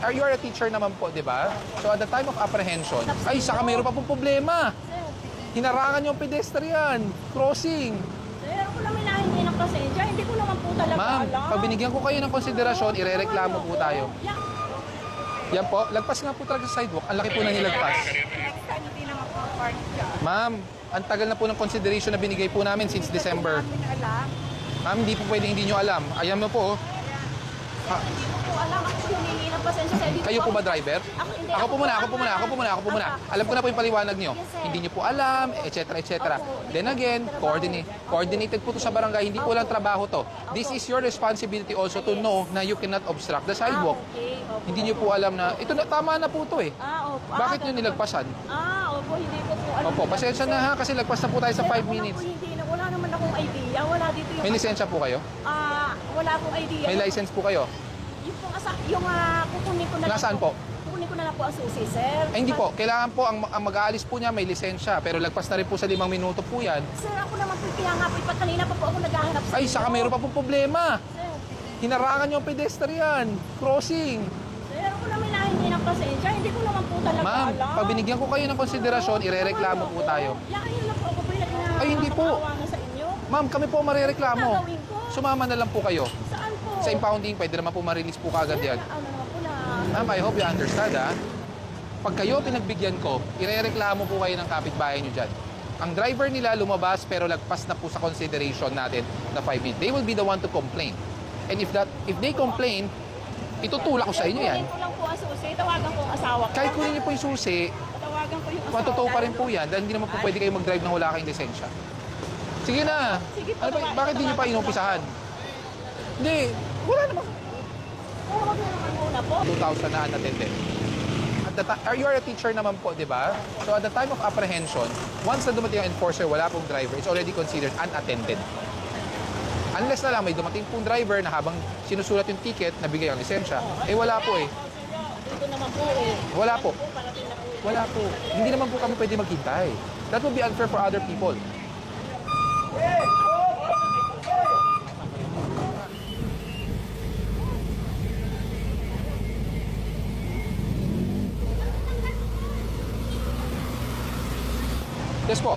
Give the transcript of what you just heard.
You are a teacher naman po, di ba? So at the time of apprehension, ay, saka mayroon pa pong problema. Hinarangan yung pedestrian, crossing. Sir, ako lang hinahingi ng pasensya. Hindi ko naman po talaga Ma'am, alam. pag binigyan ko kayo ng konsiderasyon, irereklamo po tayo. Yan po, lagpas nga po talaga sa sidewalk. Ang laki po na nilagpas. Next time, hindi naman po park dyan. Ma'am, ang tagal na po ng consideration na binigay po namin since December. Hindi ko alam. Ma'am, hindi po pwede hindi nyo alam. Ayan mo po. Ha, Hindi ko po alam. Ako humingi ng pasensya. Sir, dito kayo po ba driver? Ako hindi. Ako po muna. Alam ko na po yung paliwanag nyo. Yes, sir. Hindi nyo po alam, etc. Opo. Then again, coordinated po to sa barangay. Hindi po lang trabaho to. This is your responsibility also to know na you cannot obstruct the sidewalk. Okay. Opo. Hindi nyo po alam na, ito na, tama na po to eh. Opo. Bakit nyo nilagpasan? Opo. Hindi ko po alam. Opo, pasensya na ha, kasi lagpas na po tayo sa 5 minutes. Wala naman akong idea. Wala dito yung... May lisensya po kayo? Wala akong idea. May license po kayo? Yung kukunin ko na Nasaan lang po? Kukunin ko na lang po ang susi, sir. Ay, hindi po. Kailangan po, ang mag-aalis po niya may lisensya. Pero lagpas na rin po sa 5 minuto po yan. Sir, ako naman po, kaya nga po, kanina pa po ako naghahanap sa Ay, inyo. saka mayroon pa pong problema. Sir, Hinarangan yung pedestrian, crossing. sir, ako naman hinahingi ng pasensya. Hindi ko naman po talaga Ma'am, alam. pag binigyan ko kayo ng konsiderasyon, irereklamo po tayo. Yakayin lang po ako, pinag-nga. Ay, hindi po. sa inyo. Ma'am, kami po marereklamo. Gagawin ko. Sumama na lang po kayo. Saan po? Sa impounding, pwede naman po ma-release po kagad yan. Ano naman po na... Ma'am, I hope you understand, ha? Pag kayo pinagbigyan ko, irereklamo po kayo ng kapitbahay nyo dyan. Ang driver nila lumabas pero lagpas na po sa consideration natin na 5 minutes. They will be the one to complain. And if they complain, itutulak ko sa inyo yan. Kunin ko lang po ang susi. Tawagan ko ang asawa ko. Kahit kunin niyo po yung susi, Tawagan ko yung asawa matotoo pa ko. rin po yan dahil hindi naman po pwede kayo mag-drive nang wala kayong lisensya. Sige na. Sige po, Ano ba, tawagan- bakit di niyo pa tawagan inumpisahan? Hindi. Wala naman. Tawag na naman muna po. 2,000 na unattended. You are a teacher naman po, di ba? So at the time of apprehension, once na dumating ang enforcer, wala pong driver, it's already considered unattended. Unless na lang may dumating pong driver na habang sinusulat yung ticket, nabigay ang lisensya, eh wala po eh. Dito naman po eh. Wala po. Parating na po. Wala po. Hindi naman po kami pwede maghintay. That would be unfair for other people. Yes po.